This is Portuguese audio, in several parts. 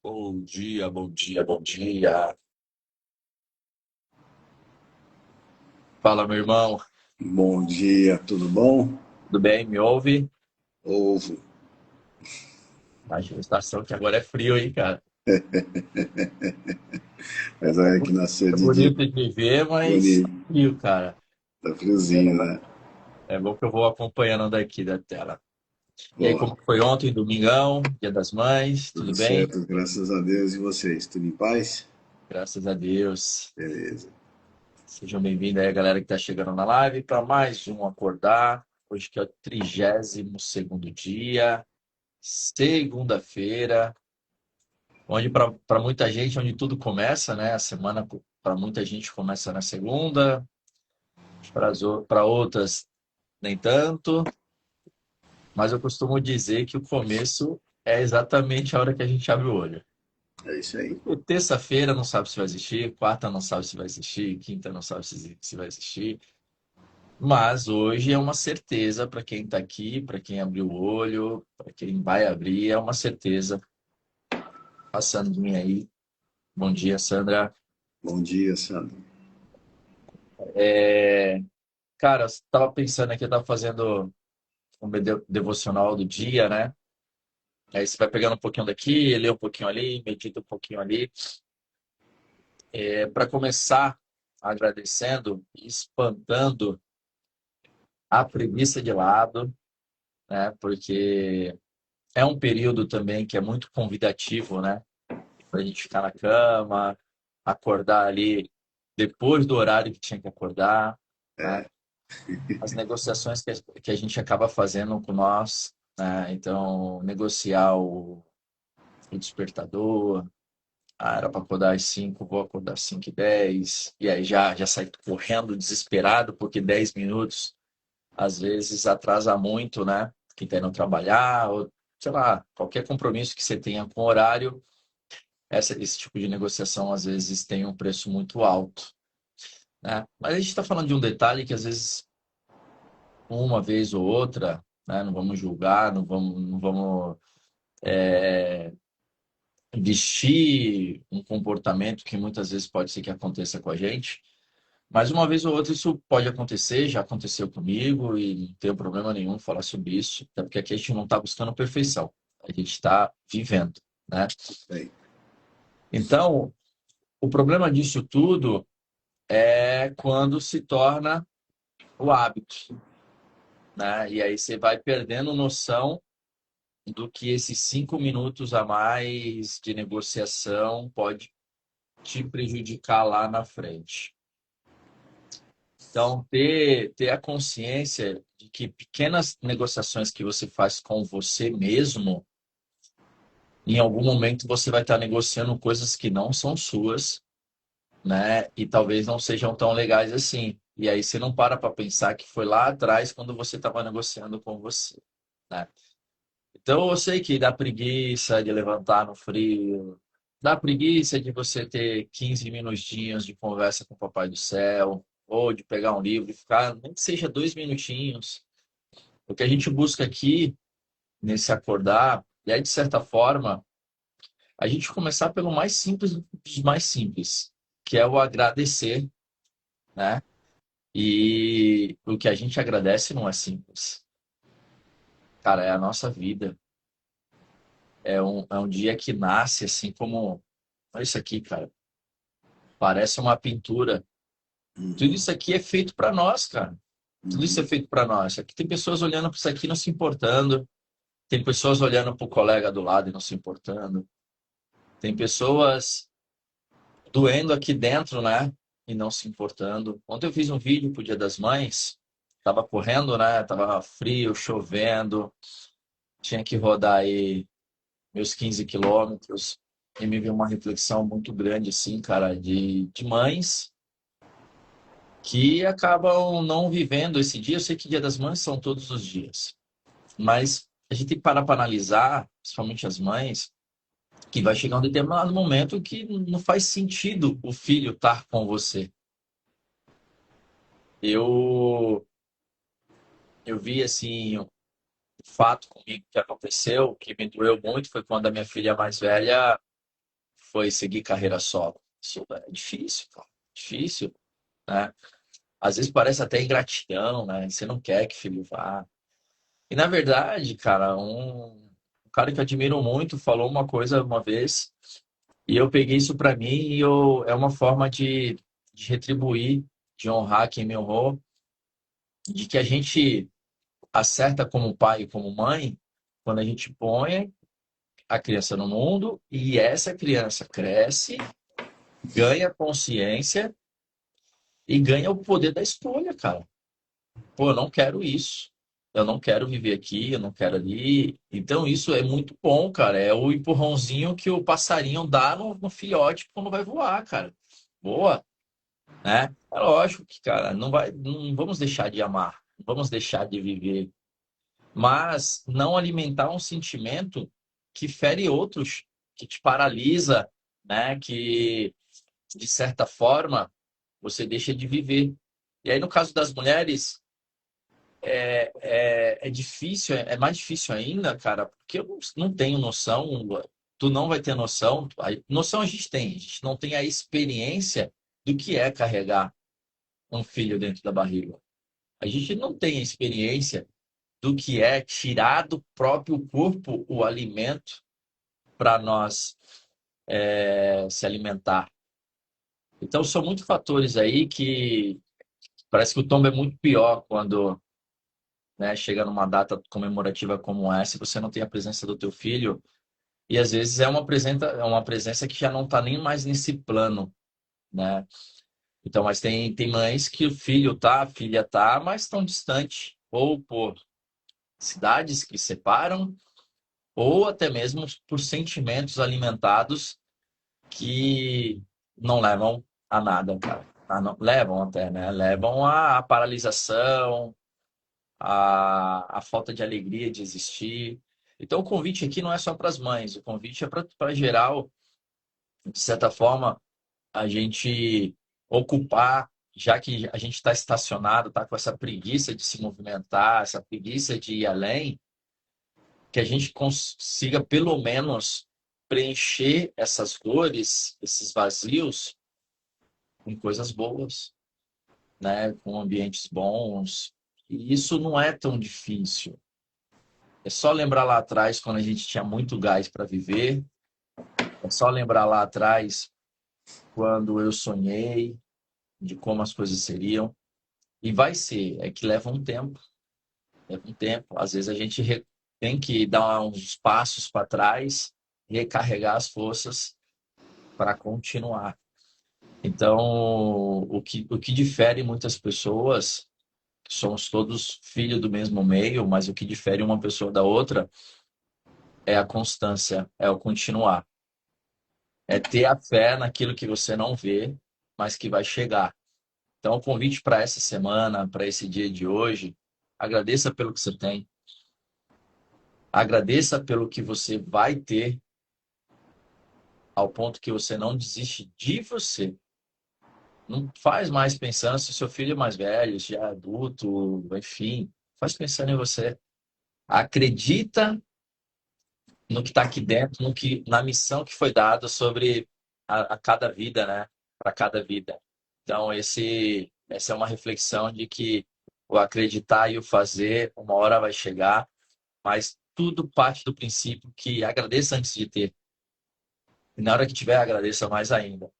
Bom dia, bom dia, bom dia. Fala, meu irmão. Bom dia, tudo bom? Tudo bem? Me ouve? Ovo. Imagina a estação que agora é frio, hein, cara? Mas olha que nasceu É de dia bonito de ver, mas bonito. frio, cara. Tá friozinho, né? É bom que eu vou acompanhando daqui da tela. E aí, Boa. como que foi ontem, domingão, Dia das Mães? Tudo Tudo bem? certo, graças a Deus. E vocês? Tudo em paz? Graças a Deus. Beleza. Sejam bem-vindos aí, a galera que está chegando na live, para mais um Acordar. Hoje que é o 32º dia, segunda-feira. Onde para muita gente, onde tudo começa, né? A semana para muita gente começa na segunda, para outras nem tanto, mas eu costumo dizer que o começo é exatamente a hora que a gente abre o olho. É isso aí. Porque terça-feira não sabe se vai existir, quarta não sabe se vai existir, quinta não sabe se vai existir, mas hoje é uma certeza para quem está aqui, para quem abriu o olho, para quem vai abrir, é uma certeza. Passando de mim aí. Bom dia, Sandra. Bom dia, Sandro. É, Cara, eu estava pensando aqui, eu estava fazendo um devocional do dia, né? Aí você vai pegando um pouquinho daqui, lê um pouquinho ali, medita um pouquinho ali. Para começar agradecendo e espantando a preguiça de lado, né? Porque é um período também que é muito convidativo, né? Para a gente ficar na cama, acordar ali depois do horário que tinha que acordar, né? As negociações que a gente acaba fazendo com nós, né? Então, negociar o despertador. Ah, era para acordar às 5, vou acordar às 5h10. E aí já sai correndo desesperado, porque 10 minutos às vezes atrasa muito, né? Quem está indo trabalhar, ou sei lá, qualquer compromisso que você tenha com o horário, esse tipo de negociação às vezes tem um preço muito alto, né? Mas a gente está falando de um detalhe que às vezes, uma vez ou outra, né? Não vamos julgar, não vamos vestir um comportamento que muitas vezes pode ser que aconteça com a gente. Mas uma vez ou outra isso pode acontecer, já aconteceu comigo e não tenho problema nenhum falar sobre isso, até porque aqui a gente não está buscando perfeição, a gente está vivendo, né? Bem, Então, o problema disso tudo é quando se torna o hábito, né? E aí você vai perdendo noção do que esses 5 minutos a mais de negociação pode te prejudicar lá na frente. Então, ter a consciência de que pequenas negociações que você faz com você mesmo, em algum momento você vai estar negociando coisas que não são suas, né? E talvez não sejam tão legais assim. E aí você não para pensar que foi lá atrás quando você estava negociando com você, né? Então, eu sei que dá preguiça de levantar no frio, dá preguiça de você ter 15 minutinhos de conversa com o Papai do Céu, ou de pegar um livro e ficar, nem que seja 2 minutinhos. O que a gente busca aqui, nesse acordar, é, de certa forma, a gente começar pelo mais simples dos mais simples, que é o agradecer, né? E o que a gente agradece não é simples. Cara, é a nossa vida. É um dia que nasce assim como. Olha isso aqui, cara. Parece uma pintura. Tudo isso aqui é feito para nós, cara. Tudo isso é feito para nós. Aqui tem pessoas olhando para isso aqui e não se importando. Tem pessoas olhando para o colega do lado e não se importando. Tem pessoas doendo aqui dentro, né? E não se importando. Ontem eu fiz um vídeo pro Dia das Mães. Tava correndo, né? Tava frio, chovendo. Tinha que rodar aí meus 15 quilômetros. E me veio uma reflexão muito grande, assim, cara, de mães que acabam não vivendo esse dia. Eu sei que Dia das Mães são todos os dias, mas a gente tem que parar para analisar, principalmente as mães, que vai chegar um determinado momento que não faz sentido o filho estar com você. Eu, eu vi, assim, um fato comigo que aconteceu, que me doeu muito, foi quando a minha filha mais velha foi seguir carreira solo? Isso é difícil, cara. Difícil, né? Às vezes parece até ingratidão, né? Você não quer que filho vá. E na verdade, cara, um cara que eu admiro muito falou uma coisa uma vez, e eu peguei isso pra mim é uma forma de retribuir, de honrar quem me honrou, de que a gente acerta como pai e como mãe quando a gente põe a criança no mundo e essa criança cresce, ganha consciência e ganha o poder da escolha, cara. Pô, eu não quero isso. Eu não quero viver aqui, eu não quero ali. Então, isso é muito bom, cara. É o empurrãozinho que o passarinho dá no filhote quando vai voar, cara. Boa, né? É lógico que, cara, não vamos deixar de amar, não vamos deixar de viver, mas não alimentar um sentimento que fere outros, que te paralisa, né? Que, de certa forma, você deixa de viver. E aí, no caso das mulheres, é difícil, é mais difícil ainda, cara, porque eu não tenho noção, tu não vai ter noção, noção a gente não tem a experiência do que é carregar um filho dentro da barriga. A gente não tem a experiência do que é tirar do próprio corpo o alimento para nós se alimentar. Então, são muitos fatores aí que parece que o tombo é muito pior quando, né, chega numa data comemorativa como essa, e você não tem a presença do teu filho, e às vezes é uma presença que já não está nem mais nesse plano, né? Então, mas tem mães que o filho tá, a filha tá, mas estão distante, ou por cidades que separam, ou até mesmo por sentimentos alimentados que não levam a nada, cara. Levam até, né? Levam à paralisação, a falta de alegria de existir. Então, o convite aqui não é só para as mães, o convite é para geral, de certa forma, a gente ocupar, já que a gente está estacionado, está com essa preguiça de se movimentar, essa preguiça de ir além, que a gente consiga, pelo menos, preencher essas dores, esses vazios, com coisas boas, né? Com ambientes bons. E isso não é tão difícil. É só lembrar lá atrás, quando a gente tinha muito gás para viver. É só lembrar lá atrás, quando eu sonhei de como as coisas seriam. E vai ser, é que leva um tempo. Leva um tempo. Às vezes a gente tem que dar uns passos para trás, recarregar as forças para continuar. Então, o que difere muitas pessoas, somos todos filhos do mesmo meio, mas o que difere uma pessoa da outra é a constância, é o continuar. É ter a fé naquilo que você não vê, mas que vai chegar. Então, o convite para essa semana, para esse dia de hoje, agradeça pelo que você tem, agradeça pelo que você vai ter, ao ponto que você não desiste de você. Não faz mais pensando se seu filho é mais velho, se é adulto, enfim. Faz pensando em você. Acredita no que está aqui dentro, na missão que foi dada sobre a cada vida, né? Para cada vida. Então, essa é uma reflexão de que o acreditar e o fazer, uma hora vai chegar, mas tudo parte do princípio que agradeça antes de ter. E na hora que tiver, agradeça mais ainda.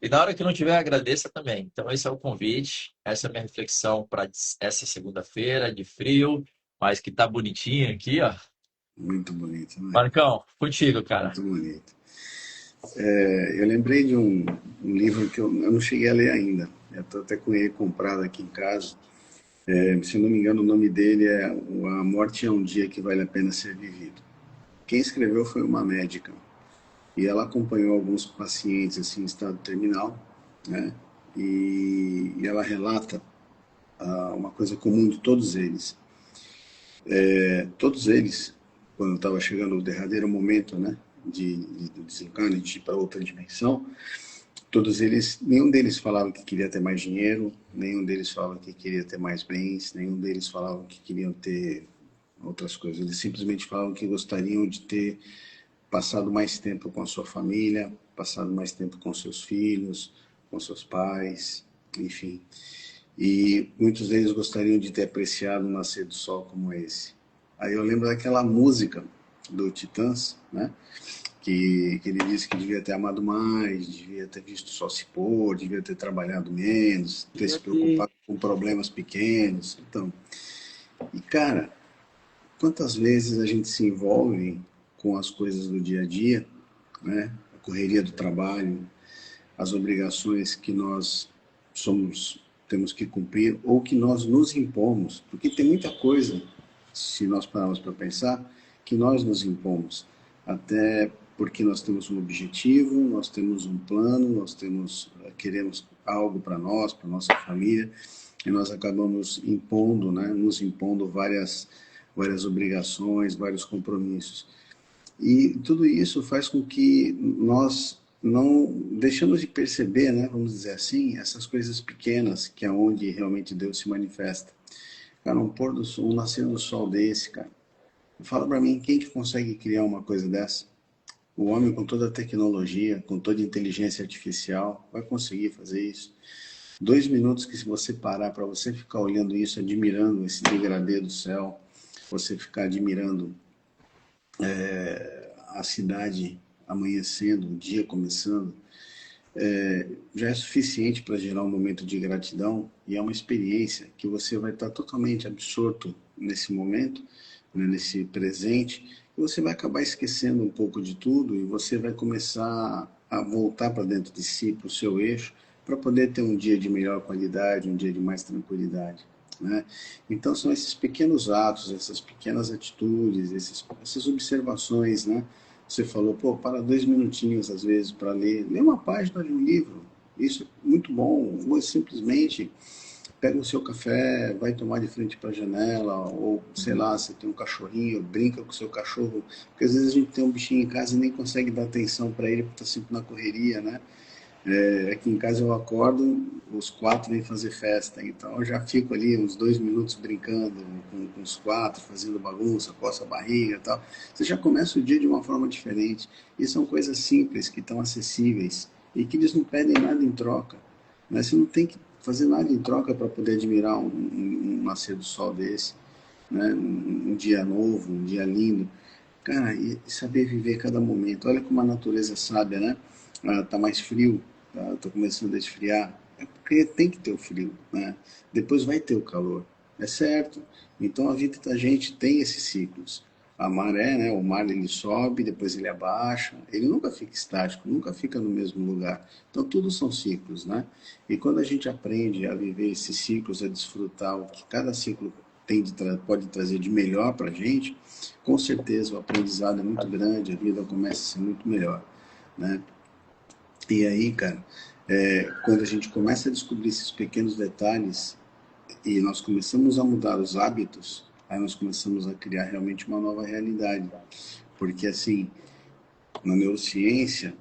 E na hora que não tiver, agradeça também. Então, esse é o convite, essa é a minha reflexão para essa segunda-feira de frio, mas que tá bonitinho aqui, ó. Muito bonito, né? Marcão, contigo, cara. Muito bonito. Eu lembrei de um livro que eu não cheguei a ler ainda. Eu estou até com ele comprado aqui em casa. Se eu não me engano, o nome dele é A Morte é um Dia que Vale a Pena Ser Vivido. Quem escreveu foi uma médica. E ela acompanhou alguns pacientes assim, em estado terminal, né? E ela relata uma coisa comum de todos eles. Todos eles, quando estava chegando o derradeiro momento, né, do desencarne, de ir para outra dimensão, todos eles, nenhum deles falava que queria ter mais dinheiro, nenhum deles falava que queria ter mais bens, nenhum deles falava que queriam ter outras coisas. Eles simplesmente falavam que gostariam de ter passado mais tempo com a sua família, passado mais tempo com seus filhos, com seus pais, enfim. E muitos deles gostariam de ter apreciado um nascer do sol como esse. Aí eu lembro daquela música do Titãs, né? Que ele disse que devia ter amado mais, devia ter visto o sol se pôr, devia ter trabalhado menos, ter se E preocupado com problemas pequenos. Então, e cara, quantas vezes a gente se envolve com as coisas do dia a dia, né? A correria do trabalho, as obrigações que nós somos temos que cumprir ou que nós nos impomos, porque tem muita coisa, se nós pararmos para pensar, que nós nos impomos, até porque nós temos um objetivo, nós temos um plano, nós temos queremos algo para nós, para nossa família, e nós acabamos impondo, né, nos impondo várias obrigações, vários compromissos. E tudo isso faz com que nós não deixamos de perceber, né, vamos dizer assim, essas coisas pequenas, que é onde realmente Deus se manifesta. Cara, um pôr do sol, um nascer do sol desse, cara. Fala para mim, quem que consegue criar uma coisa dessa? O homem com toda a tecnologia, com toda a inteligência artificial, vai conseguir fazer isso? 2 minutos que se você parar para você ficar olhando isso, admirando esse degradê do céu, você ficar admirando a cidade amanhecendo, o dia começando, já é suficiente para gerar um momento de gratidão e é uma experiência que você vai estar totalmente absorto nesse momento, né, nesse presente, e você vai acabar esquecendo um pouco de tudo e você vai começar a voltar para dentro de si, para o seu eixo, para poder ter um dia de melhor qualidade, um dia de mais tranquilidade. Né? Então são esses pequenos atos, essas pequenas atitudes, essas observações, né? Você falou, pô, para 2 minutinhos às vezes para ler uma página de um livro, isso é muito bom. Ou simplesmente pega o seu café, vai tomar de frente para a janela, ou sei lá, você tem um cachorrinho, brinca com o seu cachorro, porque às vezes a gente tem um bichinho em casa e nem consegue dar atenção para ele, porque está sempre na correria, né? Aqui em casa eu acordo, os quatro vêm fazer festa, então eu já fico ali uns 2 minutos brincando com os quatro, fazendo bagunça, coça a barriga e tal. Você já começa o dia de uma forma diferente. E são coisas simples, que estão acessíveis e que eles não pedem nada em troca. Né? Você não tem que fazer nada em troca para poder admirar um nascer do sol desse, né? Um dia novo, um dia lindo. Cara, e saber viver cada momento. Olha como a natureza é sábia, né? Tá mais frio, tá começando a esfriar. É porque tem que ter o frio, né? Depois vai ter o calor. É certo. Então a vida da gente tem esses ciclos. A maré, né? O mar ele sobe, depois ele abaixa. Ele nunca fica estático, nunca fica no mesmo lugar. Então tudo são ciclos, né? E quando a gente aprende a viver esses ciclos, a desfrutar o que cada ciclo pode trazer de melhor para a gente, com certeza o aprendizado é muito grande, a vida começa a ser muito melhor, né? E aí, cara, quando a gente começa a descobrir esses pequenos detalhes e nós começamos a mudar os hábitos, aí nós começamos a criar realmente uma nova realidade. Porque, assim, na neurociência,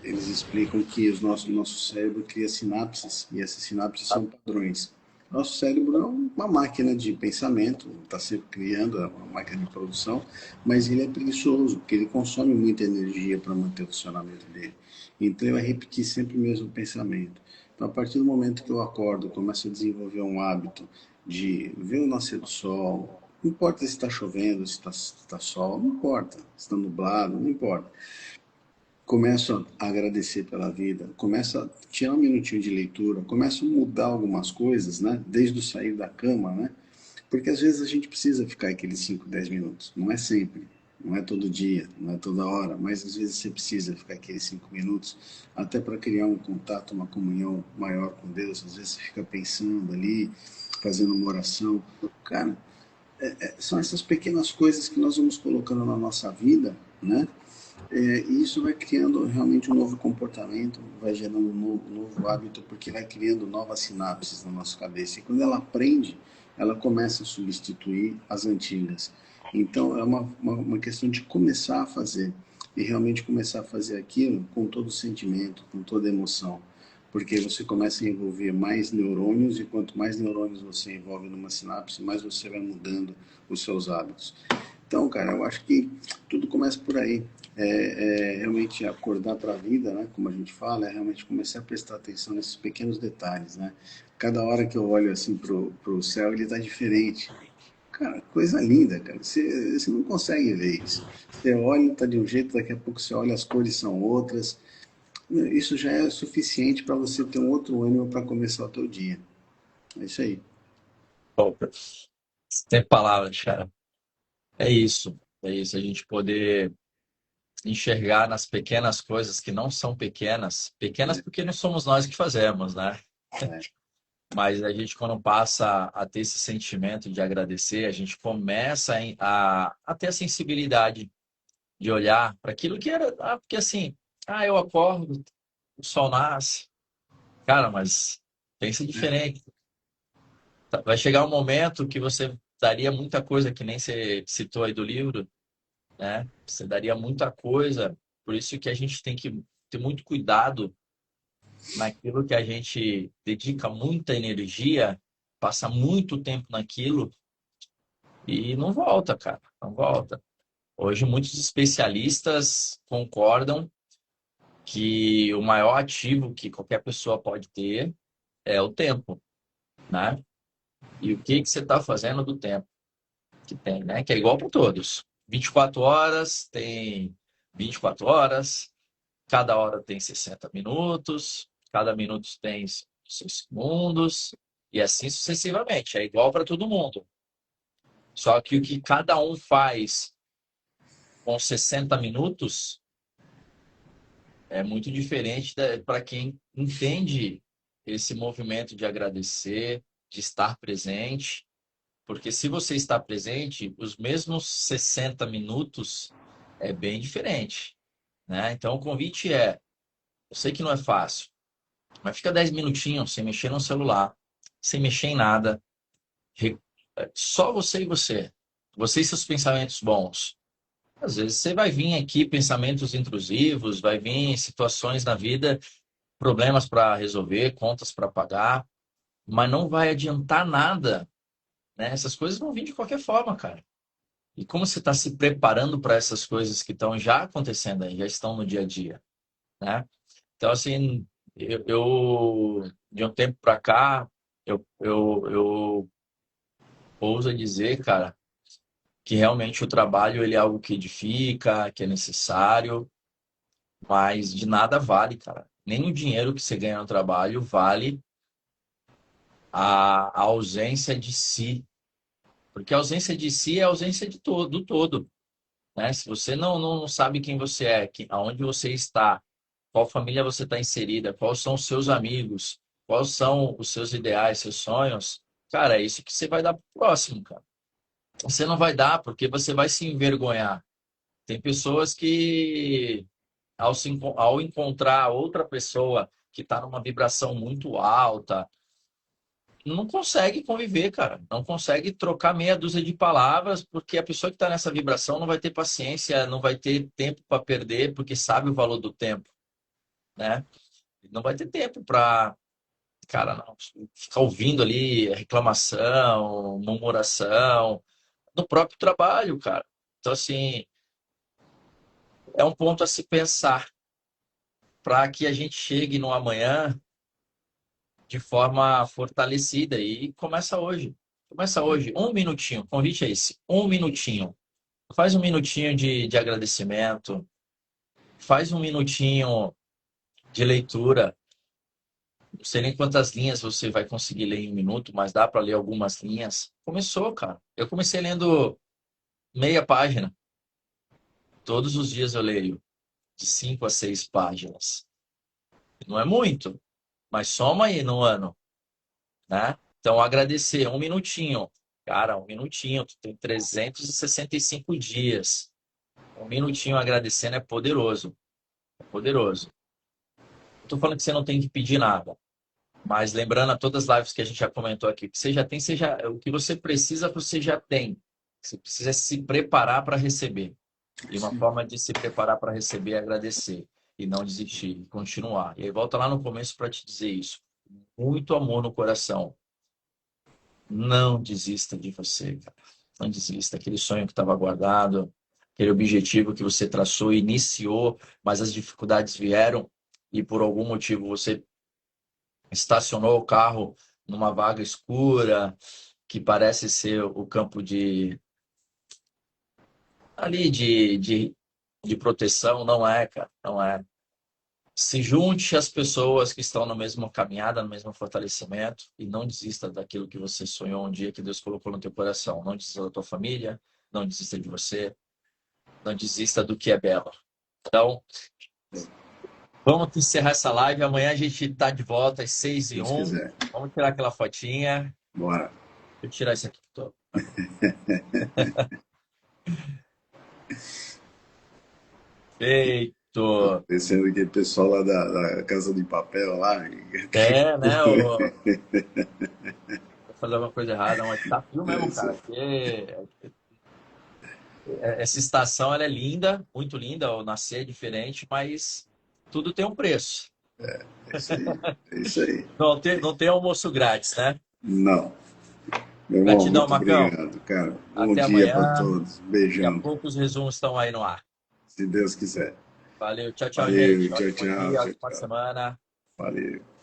eles explicam que nosso cérebro cria sinapses, e essas sinapses são padrões. Nosso cérebro é uma máquina de pensamento, está sempre criando, é uma máquina de produção, mas ele é preguiçoso, porque ele consome muita energia para manter o funcionamento dele. Então ele vai repetir sempre o mesmo pensamento. Então, a partir do momento que eu acordo, começo a desenvolver um hábito de ver o nascer do sol, não importa se está chovendo, se está sol, não importa, se está nublado, não importa. Começo a agradecer pela vida, começo a tirar um minutinho de leitura, começo a mudar algumas coisas, né? Desde o sair da cama, né? Porque às vezes a gente precisa ficar aqueles 5, 10 minutos. Não é sempre, não é todo dia, não é toda hora, mas às vezes você precisa ficar aqueles 5 minutos até para criar um contato, uma comunhão maior com Deus. Às vezes você fica pensando ali, fazendo uma oração. Cara, são essas pequenas coisas que nós vamos colocando na nossa vida, né? E isso vai criando realmente um novo comportamento, vai gerando um novo hábito, porque vai criando novas sinapses na nossa cabeça. E quando ela aprende, ela começa a substituir as antigas. Então, é uma questão de começar a fazer. E realmente começar a fazer aquilo com todo sentimento, com toda emoção. Porque você começa a envolver mais neurônios, e quanto mais neurônios você envolve numa sinapse, mais você vai mudando os seus hábitos. Então, cara, eu acho que tudo começa por aí. Realmente acordar para a vida, né? Como a gente fala, é realmente começar a prestar atenção nesses pequenos detalhes, né? Cada hora que eu olho assim pro céu, ele tá diferente. Cara, coisa linda, cara. Você não consegue ver isso. Você olha, tá de um jeito, daqui a pouco você olha, as cores são outras. Isso já é suficiente para você ter um outro ânimo para começar o teu dia. É isso aí. Pô, sem palavras, cara. É isso. É isso, a gente poder enxergar nas pequenas coisas que não são pequenas, pequenas porque não somos nós que fazemos, né? É, Mas a gente, quando passa a ter esse sentimento de agradecer, a gente começa a ter a sensibilidade de olhar para aquilo que era. Porque assim, eu acordo, o sol nasce. Cara, mas pensa diferente. Vai chegar um momento que você daria muita coisa, que nem você citou aí do livro, né? Você daria muita coisa. Por isso que a gente tem que ter muito cuidado naquilo que a gente dedica muita energia, passa muito tempo naquilo e não volta, cara, não volta. Hoje, muitos especialistas concordam que o maior ativo que qualquer pessoa pode ter é o tempo, né? E o que que você está fazendo do tempo que tem, né? Que é igual para todos. 24 horas tem 24 horas, cada hora tem 60 minutos, cada minuto tem 6 segundos, e assim sucessivamente. É igual para todo mundo. Só que o que cada um faz com 60 minutos é muito diferente para quem entende esse movimento de agradecer, de estar presente. Porque se você está presente, os mesmos 60 minutos é bem diferente, né? Então o convite é, eu sei que não é fácil, mas fica 10 minutinhos sem mexer no celular, sem mexer em nada, re- só você e você. Você e seus pensamentos bons. Às vezes você vai vir aqui pensamentos intrusivos, vai vir situações na vida, problemas para resolver, contas para pagar, mas não vai adiantar nada, né? Essas coisas vão vir de qualquer forma, cara. E como você está se preparando para essas coisas que estão já acontecendo aí, já estão no dia a dia, né? Então, assim, de um tempo para cá, eu ouso dizer, cara, que realmente o trabalho ele é algo que edifica, que é necessário, mas de nada vale, cara. Nem o dinheiro que você ganha no trabalho vale a ausência de si. Porque a ausência de si é a ausência de todo, do todo, né? Se você não sabe quem você é, aonde você está, qual família você está inserida, quais são os seus amigos, quais são os seus ideais, seus sonhos, cara, é isso que você vai dar pro próximo, cara. Você não vai dar porque você vai se envergonhar. Tem pessoas que, ao encontrar outra pessoa que está numa vibração muito alta, não consegue conviver, cara. Não consegue trocar meia dúzia de palavras, porque a pessoa que está nessa vibração não vai ter paciência, não vai ter tempo para perder, porque sabe o valor do tempo, né? Não vai ter tempo para, cara, não, ficar ouvindo ali reclamação, murmuração, no próprio trabalho, cara. Então, assim, é um ponto a se pensar para que a gente chegue no amanhã de forma fortalecida e começa hoje. Começa hoje, um minutinho. O convite é esse, um minutinho. Faz um minutinho de agradecimento, faz um minutinho de leitura. Não sei nem quantas linhas você vai conseguir ler em um minuto, mas dá para ler algumas linhas. Começou, cara. Eu comecei lendo meia página. Todos os dias eu leio de 5 a 6 páginas. Não é muito, mas soma aí no ano, né? Então, agradecer um minutinho. Cara, um minutinho. Tu tem 365 dias. Um minutinho agradecendo é poderoso. É poderoso. Estou falando que você não tem que pedir nada, mas lembrando a todas as lives que a gente já comentou aqui, que você já tem, o que você precisa, você já tem. Você precisa se preparar para receber. E uma Sim. forma de se preparar para receber é agradecer e não desistir, e continuar. E aí volta lá no começo para te dizer isso. Muito amor no coração. Não desista de você, cara. Não desista. Aquele sonho que estava guardado, aquele objetivo que você traçou, iniciou, mas as dificuldades vieram e por algum motivo você estacionou o carro numa vaga escura, que parece ser o campo de ali de proteção, não é, cara, não é. Se junte às pessoas que estão na mesma caminhada, no mesmo fortalecimento e não desista daquilo que você sonhou um dia que Deus colocou no teu coração. Não desista da tua família, não desista de você, não desista do que é belo. Então, vamos encerrar essa live. Amanhã a gente está de volta às 6 Se e Deus 1. quiser. Vamos tirar aquela fotinha. Bora. Deixa eu tirar isso aqui todo. Tô Feito. pensando que o pessoal lá da Casa de Papel lá. É, né? Vou fazer alguma coisa errada, é um desafio É mesmo, isso cara. aí. Porque essa estação ela é linda, muito linda, o nascer é diferente, mas tudo tem um preço. É isso aí. É isso aí. Não tem almoço grátis, né? Não. Meu irmão, Gratidão, muito Macão. obrigado, cara. Bom Até dia para amanhã. todos. Daqui a Beijão. pouco os resumos estão aí no ar. Se Deus quiser. Valeu, tchau, tchau, Valeu, gente. tchau, Ótimo tchau, dia, tchau, ótima tchau. semana. Valeu.